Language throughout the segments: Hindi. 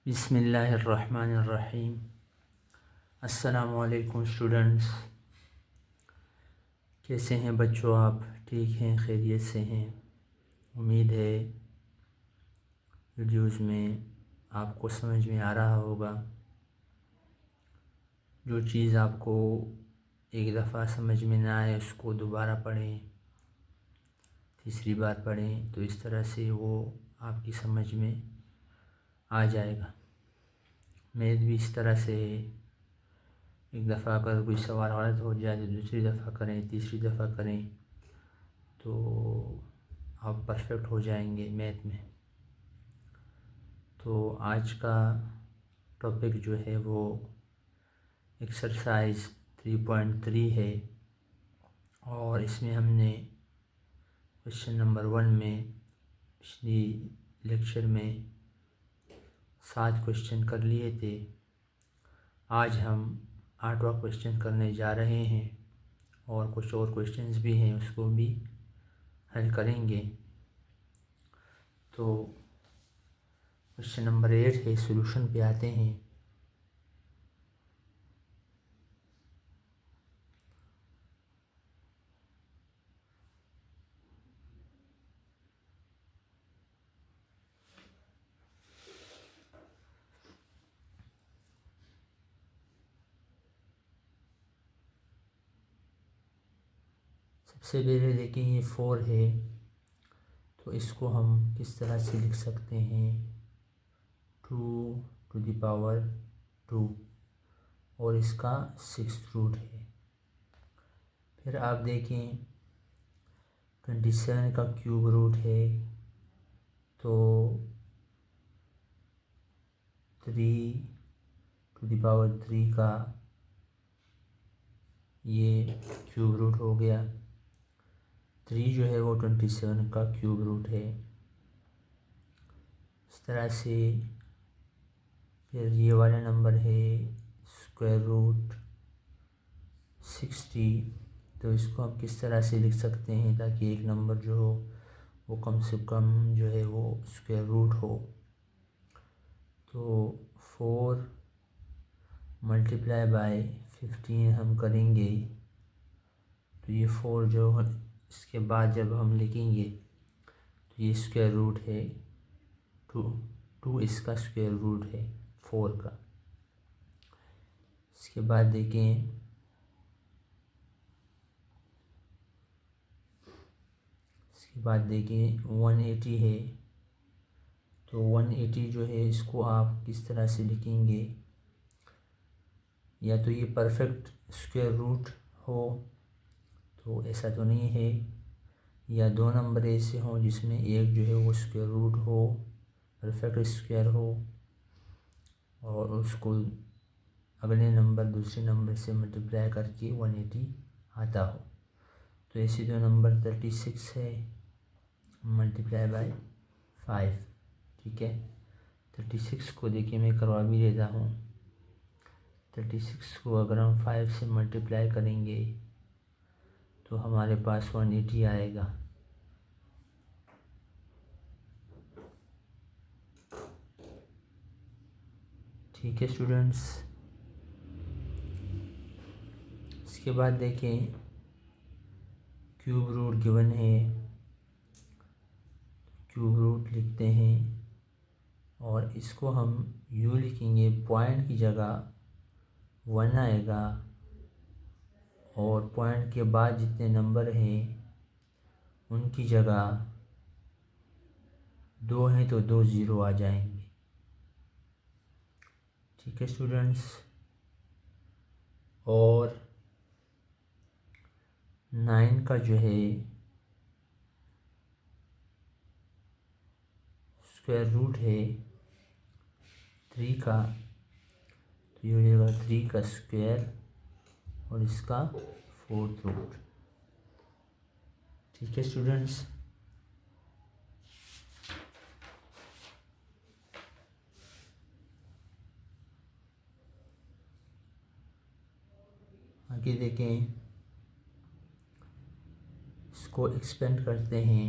बिस्मिल्लाहिर्रहमानिर्रहीम। अस्सलामुअलैकुम स्टूडेंट्स, कैसे हैं बच्चों? आप ठीक हैं, खैरियत से हैं? उम्मीद है वीडियोज़ में आपको समझ में आ रहा होगा। जो चीज़ आपको एक दफ़ा समझ में ना आए उसको दोबारा पढ़ें, तीसरी बार पढ़ें, तो इस तरह से वो आपकी समझ में आ जाएगा। मैथ भी इस तरह से एक दफ़ा अगर कोई सवाल गलत हो जाए तो दूसरी दफ़ा करें, तीसरी दफ़ा करें तो आप परफेक्ट हो जाएंगे मैथ में। तो आज का टॉपिक जो है वो एक्सरसाइज 3.3 है और इसमें हमने क्वेश्चन नंबर 1 में पिछली लेक्चर में 7 क्वेश्चन कर लिए थे। आज हम 8वां क्वेश्चन करने जा रहे हैं और कुछ और क्वेश्चंस भी हैं, उसको भी हल करेंगे। तो क्वेश्चन नंबर 8 है, सॉल्यूशन पे आते हैं। सबसे पहले देखें, ये 4 है तो इसको हम किस तरह से लिख सकते हैं? 2 to the power 2 और इसका 6th रूट है। फिर आप देखें 27 का क्यूब रूट है तो 3 to the power 3 का ये क्यूब रूट हो गया। 3 जो है वो 27 का क्यूब रूट है। इस तरह से फिर ये वाला नंबर है स्क्वायर रूट 60, तो इसको हम किस तरह से लिख सकते हैं ताकि एक नंबर जो हो वो कम से कम जो है वो स्क्वायर रूट हो? तो 4 × 15 हम करेंगे तो ये 4 जो है इसके बाद जब हम लिखेंगे तो ये स्क्वायर रूट है 2 इसका स्क्वायर रूट है 4 का। इसके बाद देखें इसके बाद देखें 180 है तो 180 जो है इसको आप किस तरह से लिखेंगे? या तो ये परफेक्ट स्क्वायर रूट हो, तो ऐसा तो नहीं है, या दो नंबर ऐसे हों जिसमें एक जो है वो स्क्वायर रूट हो, परफेक्ट स्क्वायर हो, और उसको अगले नंबर दूसरे नंबर से मल्टीप्लाई करके 180 आता हो। तो ऐसे दो नंबर 36 है × 5, ठीक है। 36 को देखिए मैं करवा भी देता हूँ। 36 को अगर हम 5 से मल्टीप्लाई करेंगे तो हमारे पास 180 आएगा। ठीक है स्टूडेंट्स। इसके बाद देखें क्यूब रूट गिवन है, क्यूब रूट लिखते हैं और इसको हम यूँ लिखेंगे, पॉइंट की जगह 1 आएगा और पॉइंट के बाद जितने नंबर हैं उनकी जगह 2 हैं तो 2 ज़ीरो आ जाएंगे। ठीक है स्टूडेंट्स। और 9 का जो है स्क्वायर रूट है 3 का, तो ये हो जाएगा 3 का स्क्वायर और इसका 4th रूट। ठीक है स्टूडेंट्स। आगे देखें, इसको एक्सपेंड करते हैं,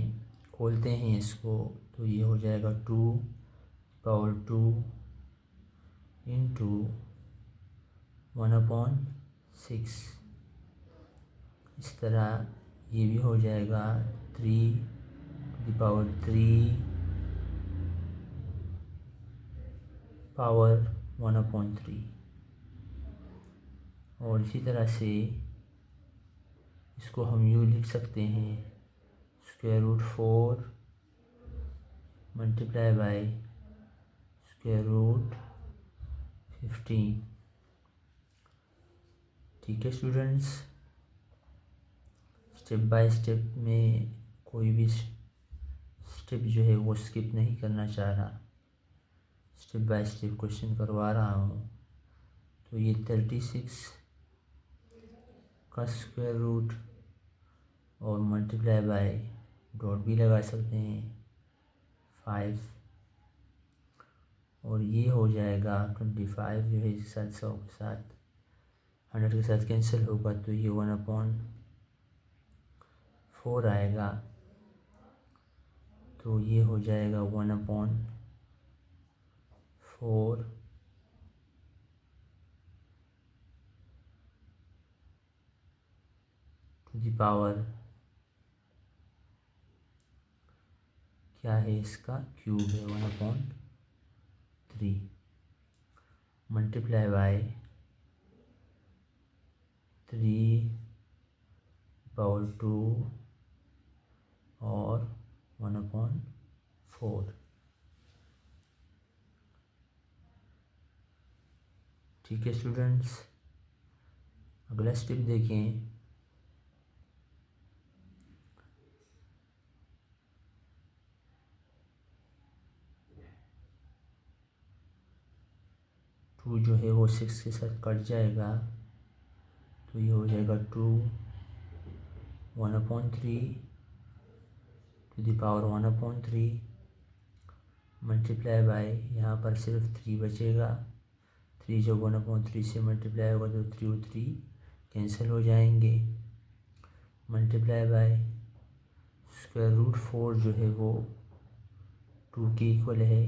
खोलते हैं इसको, तो ये हो जाएगा 2 × 2 इंटू 1/6। इस तरह ये भी हो जाएगा 3 पावर 1/3। और इसी तरह से इसको हम यूँ लिख सकते हैं √4 मल्टीप्लाई बाय √15। ठीक है स्टूडेंट्स, स्टेप बाय स्टेप में कोई भी स्टेप जो है वो स्किप नहीं करना चाह रहा, स्टेप बाय स्टेप क्वेश्चन करवा रहा हूँ। तो ये 36 का स्क्वायर रूट और मल्टीप्लाई बाय डॉट भी लगा सकते हैं 5, और ये हो जाएगा 25 जो है इसके साथ 100 के साथ 100 के साथ कैंसिल होगा, तो ये 1/4 आएगा। तो ये हो जाएगा 1/4 टू द पावर क्या है, इसका क्यूब है 1/3 मल्टीप्लाई बाय 3/2 और 1/4। ठीक है स्टूडेंट्स, अगला स्टेप देखें। टू जो है वो 6 के साथ कट जाएगा, तो ये हो जाएगा 2 1/3 to the power 1/3 multiply by, यहाँ पर सिर्फ 3 बचेगा। 3 जब 1/3 से मल्टीप्लाई होगा तो 3 और 3 कैंसिल हो जाएंगे। मल्टीप्लाई बाय √4 जो है वो 2 के इक्वल है,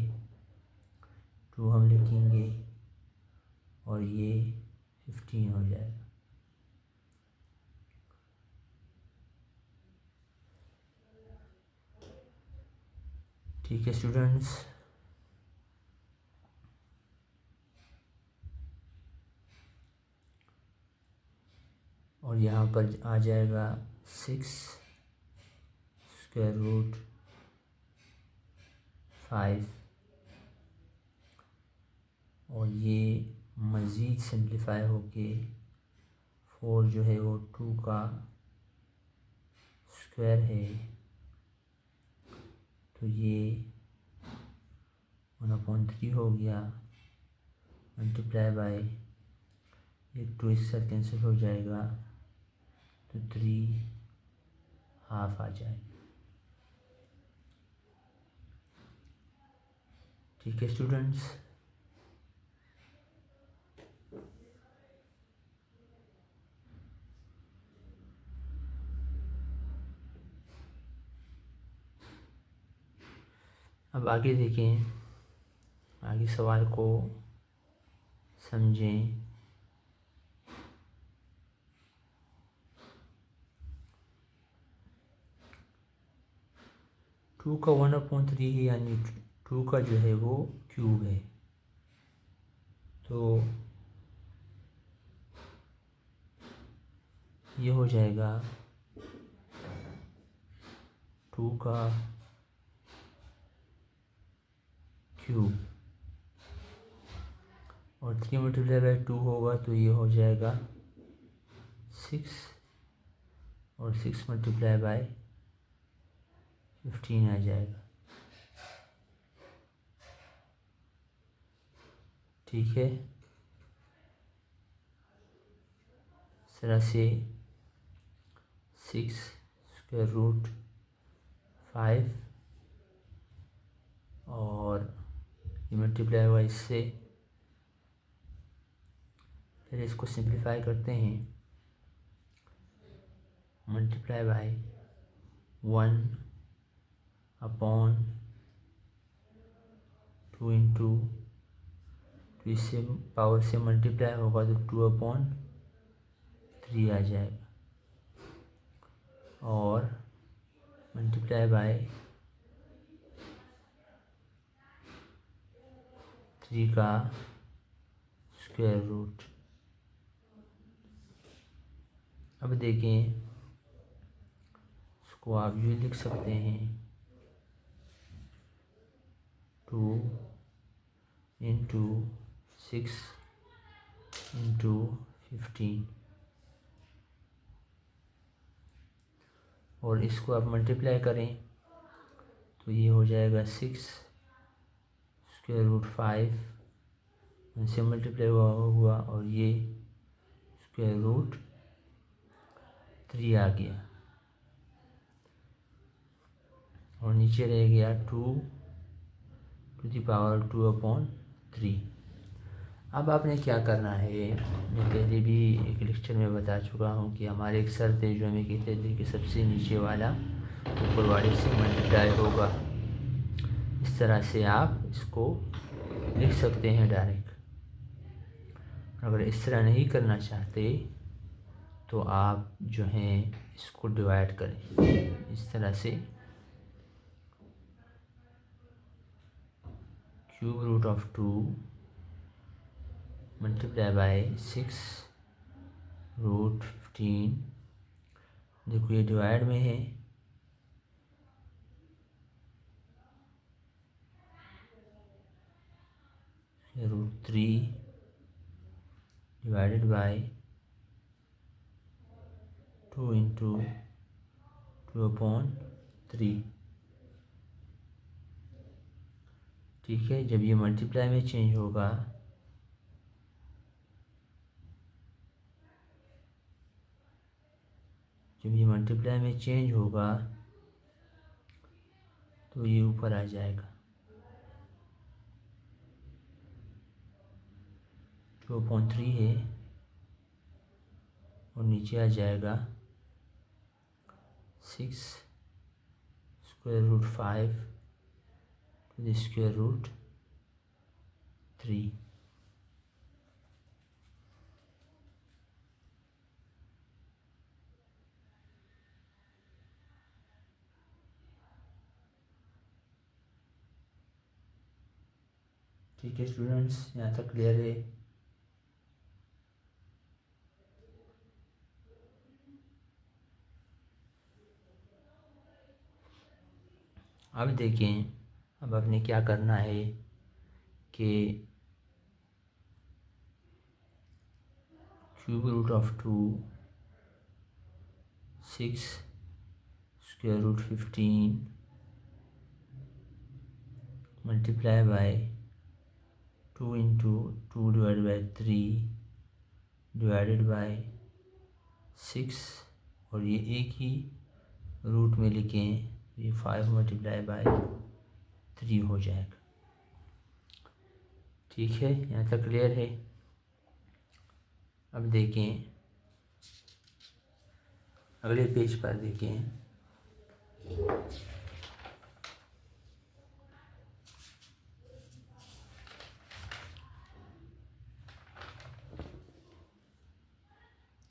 2 हम लिखेंगे और ये 15 हो जाएगा। ठीक है स्टूडेंट्स, और यहाँ पर आ जाएगा 6 √5, और ये मज़ीद सिंप्लीफाई होके 4 जो है वो 2 का स्क्वायर है, तो ये 1/3 हो गया। मल्टीप्लाई बाय ये 2 इसके साथ कैंसिल हो जाएगा, तो 3 हाफ आ जाएगा। ठीक है स्टूडेंट्स, अब आगे देखें, आगे सवाल को समझें। 2 का 1/3 है, यानी 2 का जो है वो क्यूब है। तो ये हो जाएगा 2 का क्यूब, और 3 मल्टीप्लाई बाय 2 होगा, तो ये हो जाएगा 6, और 6 मल्टीप्लाई बाय 15 आ जाएगा। ठीक है, इस तरह से 6 √5 और ये मल्टीप्लाई हुआ इससे। फिर इसको सिंप्लीफाई करते हैं, मल्टीप्लाई बाय 1/2 इंटू तो इससे पावर से मल्टीप्लाई होगा तो 2/3 आ जाएगा, और मल्टीप्लाई बाय 3 का स्क्वायर रूट। अब देखें, इसको आप ये लिख सकते हैं 2 इंटू 6 इंटू 15, और इसको आप मल्टीप्लाई करें तो ये हो जाएगा 6 स्क्वायर रूट 5, इनसे मल्टीप्लाई हुआ और ये स्क्वायर रूट 3 आ गया, और नीचे रह गया 2^2/3। अब आपने क्या करना है, मैं पहले भी एक लेक्चर में बता चुका हूँ कि हमारे एक सर थे जो हमें कहते थे कि सबसे नीचे वाला ऊपर वाले से मल्टीप्लाई होगा। इस तरह से आप इसको लिख सकते हैं डायरेक्ट। अगर इस तरह नहीं करना चाहते तो आप जो हैं इसको डिवाइड करें इस तरह से, cube root of 2 multiply by 6 root 15। देखो ये डिवाइड में है, रूट 3 डिवाइडेड बाय 2 इंटू 2/3। ठीक है, जब ये मल्टीप्लाई में चेंज होगा तो ये ऊपर आ जाएगा 2/3 है, और नीचे आ जाएगा 6 square root 5 to the square root 3। ठीक है स्टूडेंट्स, यहाँ तक क्लियर है। अब देखें, अब आपने क्या करना है कि cube root of 2 6 square root 15 multiply by 2 into 2 divide by 3 divided by 6, और ये एक ही रूट में लिखें, ये 5 मल्टीप्लाई बाय 3 हो जाएगा। ठीक है, यहाँ तक क्लियर है। अब देखें अगले पेज पर, देखें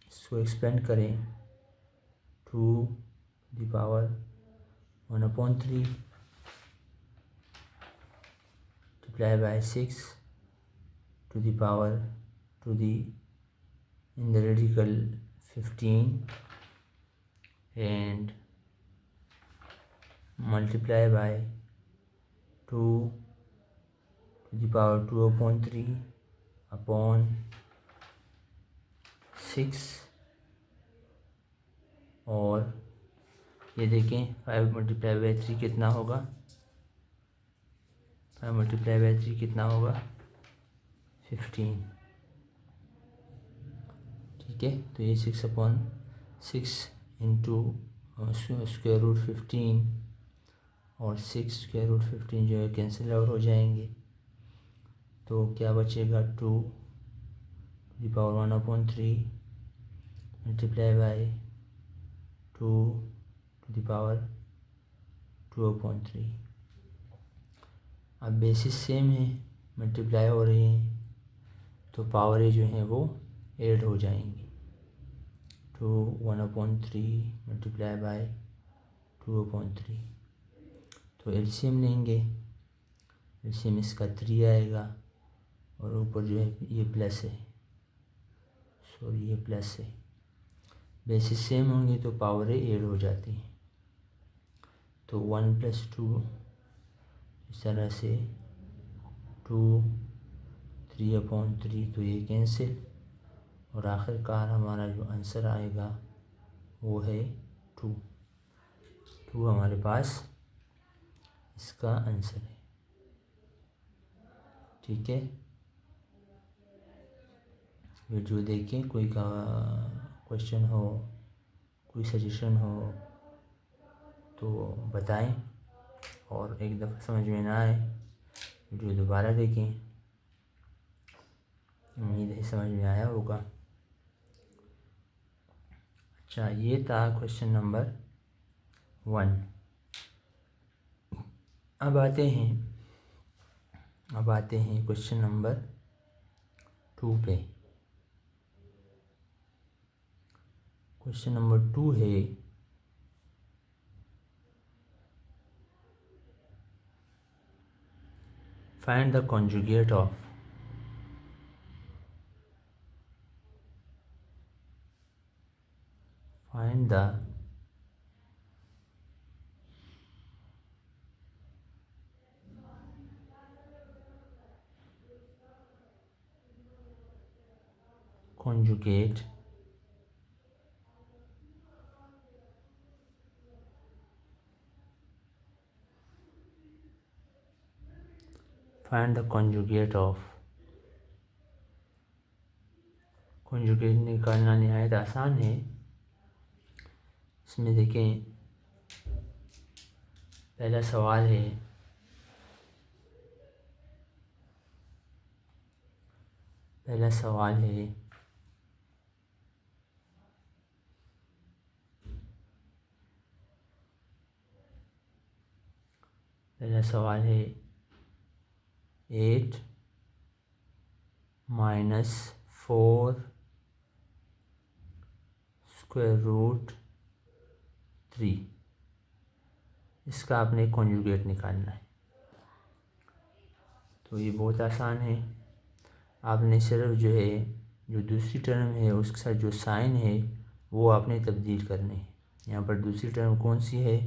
इसको एक्सपेंड करें 2^1/3 multiply by 6 to the power to the in the radical 15 and multiply by 2 to the power 2/3 upon 6, और ये देखें 5 मल्टीप्लाई बाई 3 कितना होगा, 5 मल्टीप्लाई बाई 3 कितना होगा 15। ठीक है, तो ये 6/6 इंटू स्क्वायर रूट 15 और 6 स्क्वायर रूट 15 जो है कैंसिल आउट हो जाएंगे, तो क्या बचेगा 2^1/3 मल्टीप्लाई बाई 2^2/3। अब बेसिस सेम है, मल्टीप्लाई हो रही हैं, तो पावरें जो हैं वो ऐड हो जाएंगी। तो 1/3 मल्टीप्लाई बाय 2/3, तो एलसीएम लेंगे। एलसीएम इसका 3 आएगा और ऊपर जो है ये प्लस है, सॉरी ये प्लस है। बेसिस सेम होंगी तो पावरें ऐड हो जाती हैं। तो 1 + 2 इस तरह से 2 3/3, तो ये कैंसिल और आखिरकार हमारा जो आंसर आएगा वो है 2। 2 हमारे पास इसका आंसर है। ठीक है, वीडियो देखें, कोई का क्वेश्चन हो, कोई सजेशन हो तो बताएं, और एक दफ़ा समझ में ना आए वीडियो दोबारा देखें। उम्मीद है समझ में आया होगा। अच्छा, ये था क्वेश्चन नंबर 1। अब आते हैं क्वेश्चन नंबर 2 पे। क्वेश्चन नंबर 2 है, find the conjugate of conjugate find the conjugate of। Conjugate निकालना नहायत आसान है। इसमें देखें, पहला सवाल है, पहला सवाल है पहला सवाल है 8 - 4 √3, इसका आपने कॉन्जुगेट निकालना है। तो ये बहुत आसान है। आपने सिर्फ जो है, जो दूसरी टर्म है उसके साथ जो साइन है वो आपने तब्दील करने हैं। यहाँ पर दूसरी टर्म कौन सी है,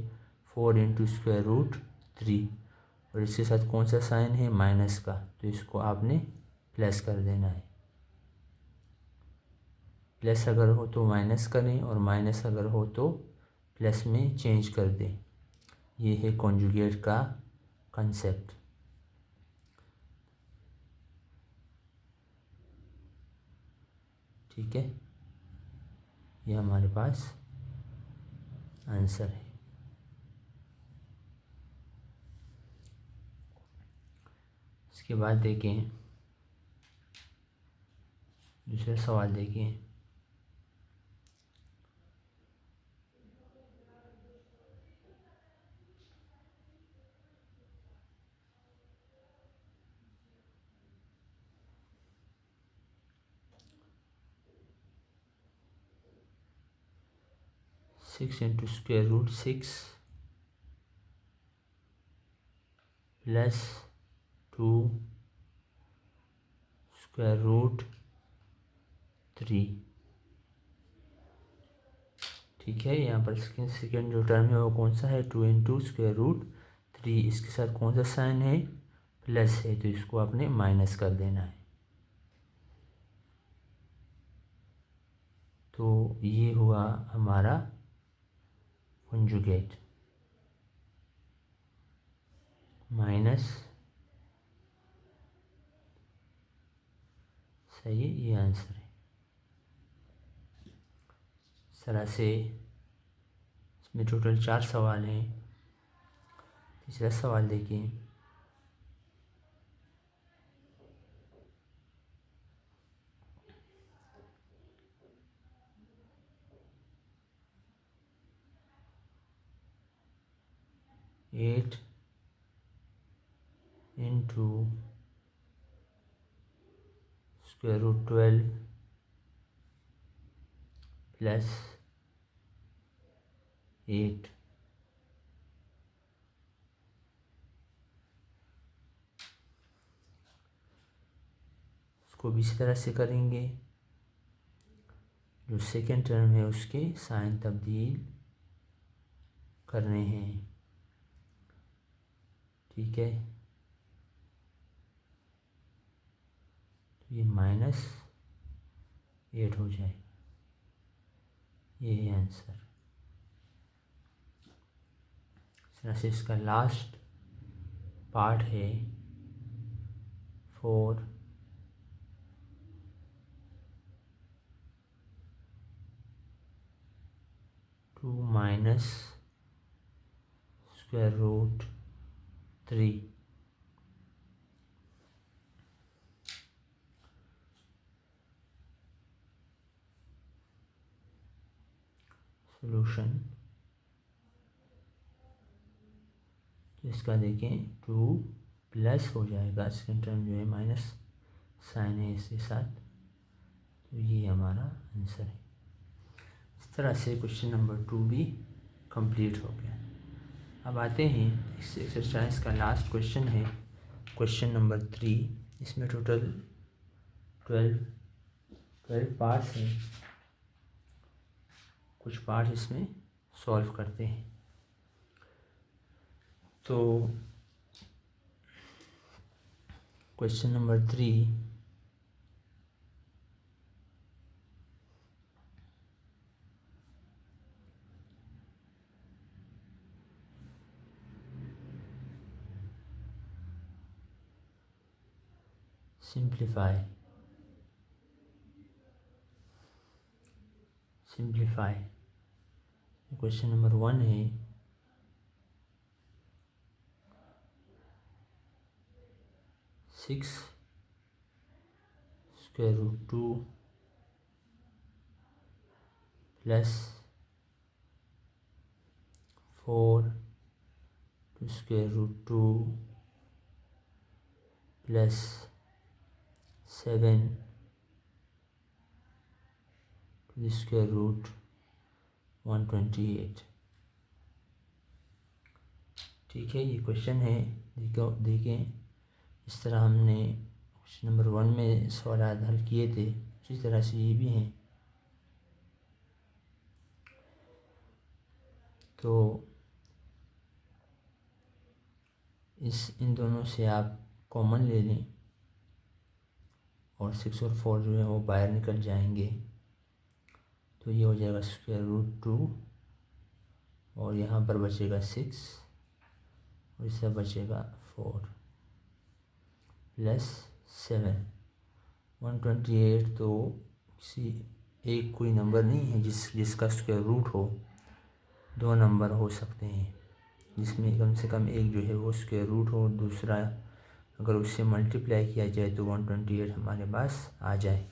4 × √3, और इसके साथ कौन सा साइन है, माइनस का, तो इसको आपने प्लस कर देना है। प्लस अगर हो तो माइनस करें, और माइनस अगर हो तो प्लस में चेंज कर दें। ये है कॉन्जुगेट का कंसेप्ट। ठीक है, ये हमारे पास आंसर है। इसके बाद देखें, दूसरा सवाल देखें। सिक्स × √6 + 2 √3। ठीक है, यहाँ पर सेकेंड जो टर्म है वो कौन सा है, 2 × √3, इसके साथ कौन सा साइन है, प्लस है, तो इसको आपने माइनस कर देना है। तो ये हुआ हमारा कॉन्जुगेट, माइनस, सही है, ये आंसर है। इस तरह से इसमें टोटल 4 सवाल हैं। तीसरा सवाल देखिए, एट × स्क्वायर रूट 12 प्लस 8। इसको भी इसी तरह से करेंगे। जो सेकेंड टर्म है उसके साइन तब्दील करने हैं, ठीक है। तो ये -8 हो जाएगा, ये है आंसर। इस तरह से इसका लास्ट पार्ट है 4 2 माइनस स्क्वायर रूट 3। सॉल्यूशन तो इसका देखें 2 प्लस हो जाएगा, सेकेंड टर्म जो है माइनस साइन है इसके साथ, तो ये हमारा आंसर है। इस तरह से क्वेश्चन नंबर 2 भी कंप्लीट हो गया। अब आते हैं इस एक्सरसाइज का लास्ट क्वेश्चन है क्वेश्चन नंबर 3। इसमें टोटल 12 पार्ट्स हैं। कुछ पार्ट इसमें सॉल्व करते हैं। तो question number 3, simplify. Question number 1 है 6 square root 2 plus 4 to square root 2 plus 7 to square root 128। ठीक है, ये क्वेश्चन है। देखें इस तरह हमने क्वेश्चन नंबर 1 में सवाल हल किए थे, उसी तरह से ये भी हैं। तो इन दोनों से आप कॉमन ले लें और 6 और 4 जो है वो बाहर निकल जाएंगे, तो ये हो जाएगा स्क्वायर रूट 2 और यहाँ पर बचेगा 6 और इससे बचेगा 4 प्लस 7। 128 तो किसी एक कोई नंबर नहीं है जिसका स्क्वायर रूट हो। 2 नंबर हो सकते हैं जिसमें कम से कम एक जो है वो स्क्वायर रूट हो, दूसरा अगर उससे मल्टीप्लाई किया जाए तो 128 हमारे पास आ जाए।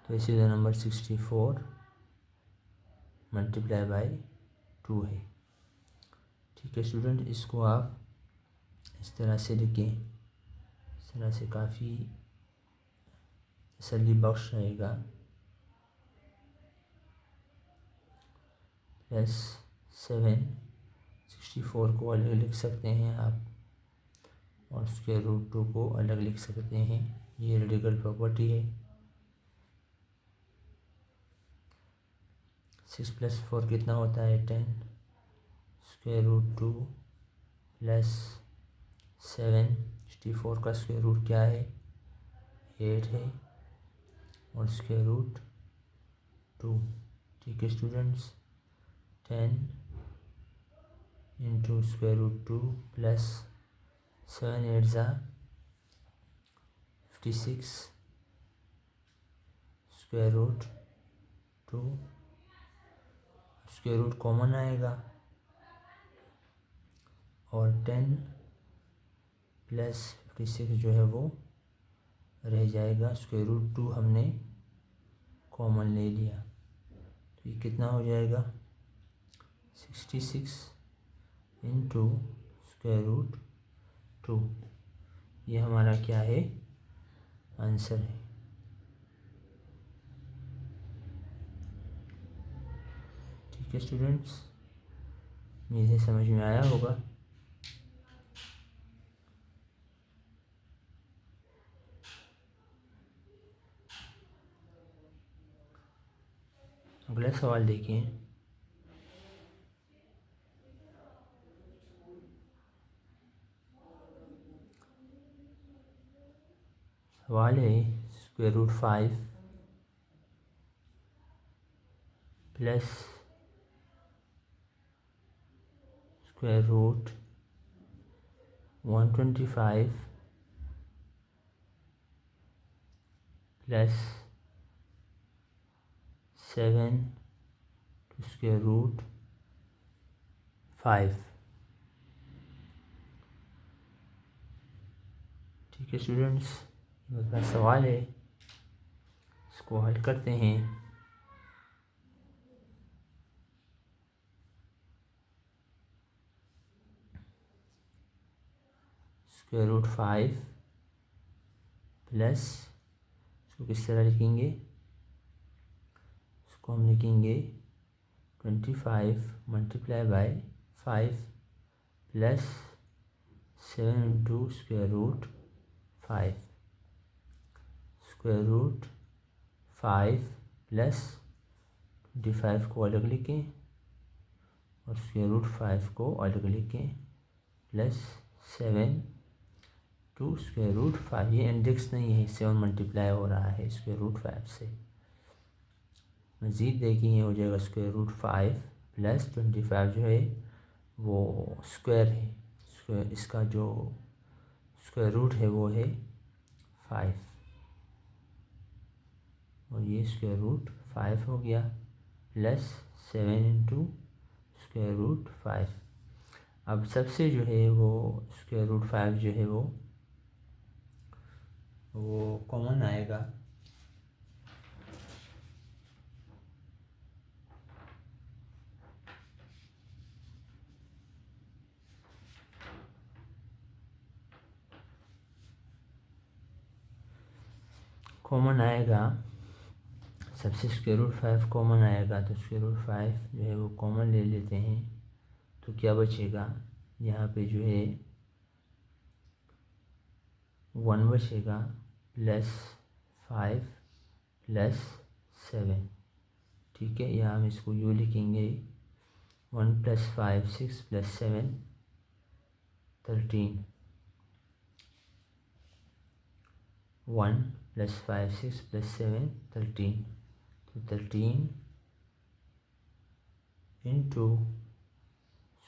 तो इसी तरह नंबर 64 मल्टीप्लाई बाय 2 है। ठीक है स्टूडेंट, इसको आप इस तरह से लिखें। इस तरह से काफ़ी तसल्ली बख्श रहेगा। प्लस 7 64 को अलग लिख सकते हैं आप और स्क्वायर रूट 2 को अलग लिख सकते हैं। ये रेडिकल प्रॉपर्टी है। 6 प्लस 4 कितना होता है 10 स्क्वायर रूट 2 प्लस 7 64 का स्क्वायर रूट क्या है 8 है और स्क्वायर रूट 2। ठीक है students, 10 into square root 2 plus 7 8 ज़ा 56 square root 2। Square root common आएगा और 10 प्लस 56 जो है वो रह जाएगा। स्क्वायर रूट 2 हमने कॉमन ले लिया, तो ये कितना हो जाएगा 66 इंटू स्क्वायर रूट 2। ये हमारा क्या है आंसर है। ठीक है स्टूडेंट्स, मुझे समझ में आया होगा। अगला सवाल देखिए। सवाल है square root 5 plus square root 125 plus 7 to square root 5। ठीक है स्टूडेंट्स, मेरा सवाल है, इसको हल करते हैं। स्क्वायर रूट 5 प्लस, इसको किस तरह लिखेंगे, इसको हम लिखेंगे 25 multiply by 5 plus 7 into square root 5। Square root 5 plus 25 को अलग लिखें और स्क्वायर रूट 5 को अलग लिखें प्लस 7 टू स्क्वायर रूट 5। ये इंडेक्स नहीं है, 7 मल्टीप्लाई हो रहा है स्क्वायर रूट 5 से। मज़ीद देखिए, हो जाएगा स्क्वायर रूट 5 प्लस 25 जो है वो स्क्वायर है, स्क्वायर इसका जो स्क्वायर रूट है वो है 5 और ये स्क्वायर रूट 5 हो गया प्लस 7 इंटू स्क्वायर रूट 5। अब सबसे जो है वो स्क्वायर रूट 5 जो है वो कॉमन आएगा। कॉमन आएगा, सबसे स्क्वायर रूट 5 कॉमन आएगा, तो स्क्वायर रूट 5 जो है वो कॉमन ले लेते हैं। तो क्या बचेगा, यहाँ पे जो है 1 बचेगा प्लस 5 प्लस 7। ठीक है, यहाँ हम इसको यूँ लिखेंगे 1 प्लस 5 6 प्लस 7 13। 1 प्लस 5 6 प्लस 7 13, तो 13 इंटू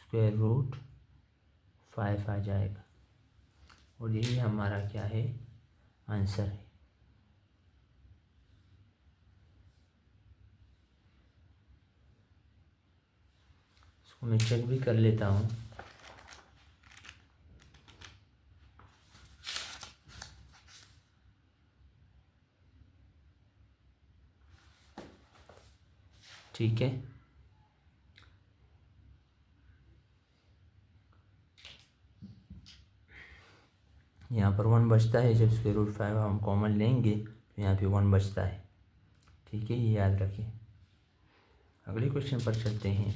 स्क्वायर रूट 5 आ जाएगा और यही हमारा क्या है, आंसर है। इसको मैं चेक भी कर लेता हूँ। ठीक है, यहाँ पर 1 बचता है, जब स्क्वायर रूट 5 हम कॉमन लेंगे तो यहाँ पे 1 बचता है। ठीक है, ये याद रखें। अगले क्वेश्चन पर चलते हैं।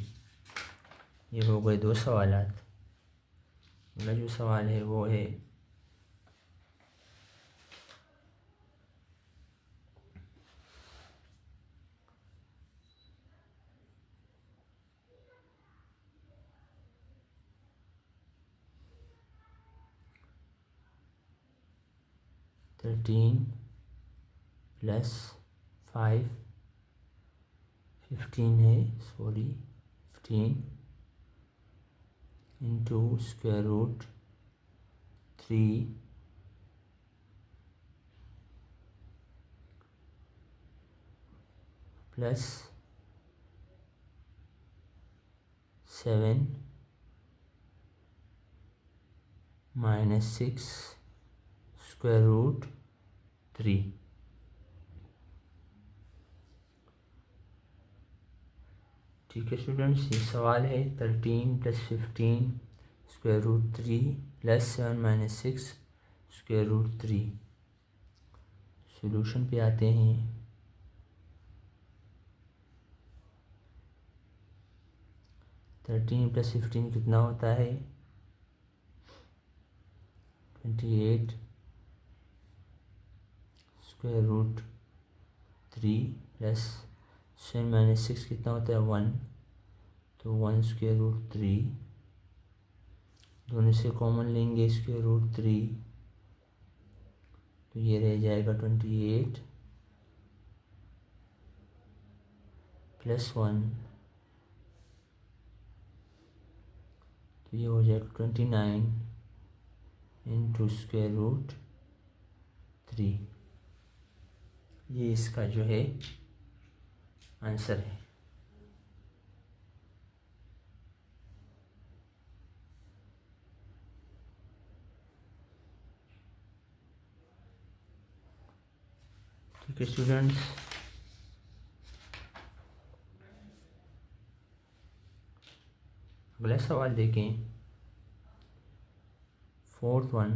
ये हो गए 2 सवाल। अगला जो सवाल है वो है थर्टीन प्लस 5 15 है, sorry 15 into square root 3 plus 7 minus 6 square root 3। ठीक है स्टूडेंट्स, ये सवाल है 13 plus 15 square root 3 plus 7 minus 6 square root 3। Solution पे आते हैं। 13 + 15 कितना होता है? 28 √3 प्लस 7 - 6 कितना होता है? 1, तो 1 √3, दोनों से कॉमन लेंगे √3, तो ये रह जाएगा 28 + 1, तो ये हो जाएगा 29 × √3। ये इसका जो है आंसर है। ठीक है स्टूडेंट्स, अगला सवाल देखें। 4th one,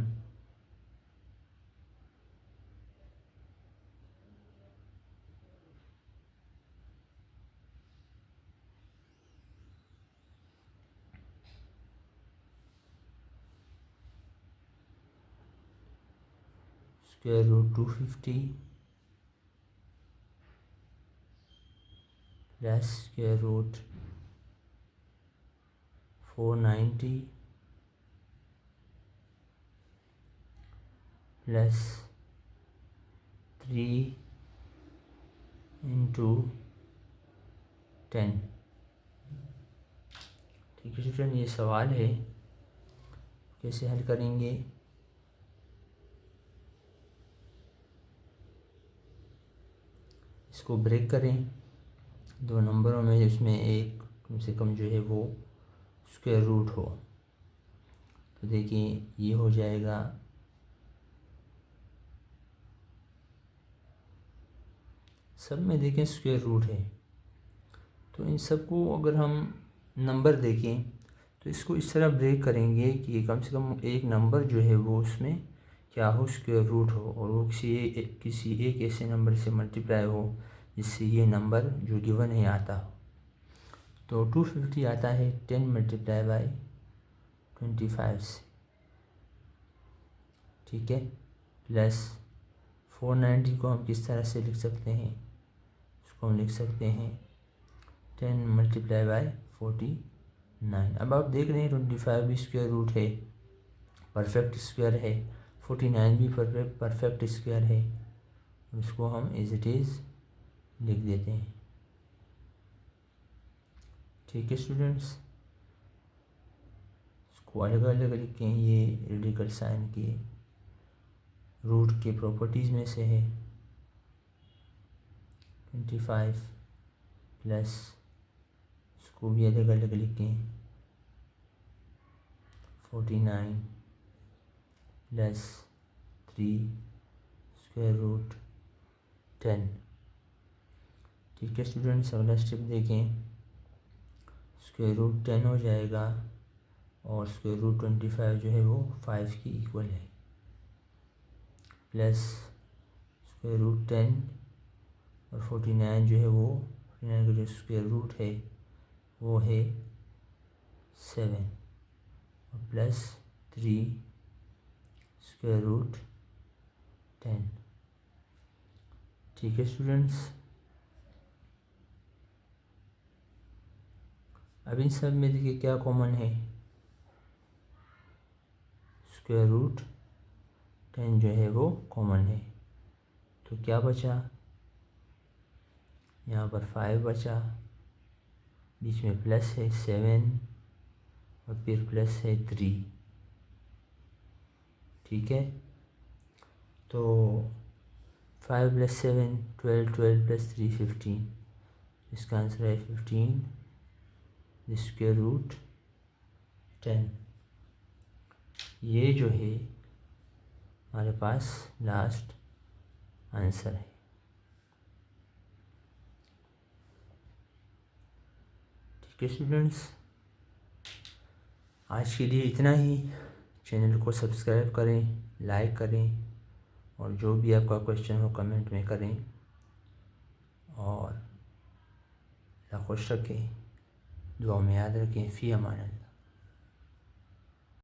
√250 plus √490 plus 3 × 10। ठीक है स्टूडेंट, ये सवाल है, कैसे हल करेंगे? इसको ब्रेक करें 2 नंबरों में, जिसमें एक कम से कम जो है वो स्क्वायर रूट हो। तो देखिए ये हो जाएगा सब में देखें स्क्वायर रूट है, तो इन सब को अगर हम नंबर देखें तो इसको इस तरह ब्रेक करेंगे कि कम से कम एक नंबर जो है वो उसमें क्या हो? स्क्वायर रूट हो, और वो किसी एक ऐसे नंबर से मल्टीप्लाई हो जिससे ये नंबर जो गिवन है आता हो। तो 250 आता है 10 × 25 से, ठीक है, प्लस 490 को हम किस तरह से लिख सकते हैं? इसको हम लिख सकते हैं 10 × 49। अब आप देख रहे हैं 25 भी स्क्वायर रूट है, परफेक्ट स्क्वायर है, 49 भी परफेक्ट स्क्वायर है। इसको हम एज इट इज़ लिख देते हैं। ठीक है स्टूडेंट्स, इसको अलग अलग लिखें। ये रेडिकल साइन के रूट के प्रॉपर्टीज़ में से है। 25 प्लस, इसको भी अलग अलग लिखें, 49 प्लस 3 √10। ठीक है स्टूडेंट्स, अगला स्टेप देखें। √10 हो जाएगा और √25 जो है वो 5 की इक्वल है, प्लस √10 और 49 जो है वो 49 का जो स्क्वायर रूट है वो है 7, और प्लस 3 √10। ठीक है स्टूडेंट्स, अब इन सब में देखिए क्या कॉमन है? √10 जो है वो कॉमन है, तो क्या बचा? यहाँ पर 5 बचा, बीच में प्लस है 7 और फिर प्लस है 3। ठीक है, तो 5 + 7 12, 12 + 3 15, इसका आंसर है 15 √10। ये जो है हमारे पास लास्ट आंसर है। ठीक है स्टूडेंट्स, आज के लिए इतना ही। चैनल को सब्सक्राइब करें, लाइक करें, और जो भी आपका क्वेश्चन हो कमेंट में करें, और खुश रखें। दुआ में याद रखें। फ़ी अमान अल्लाह।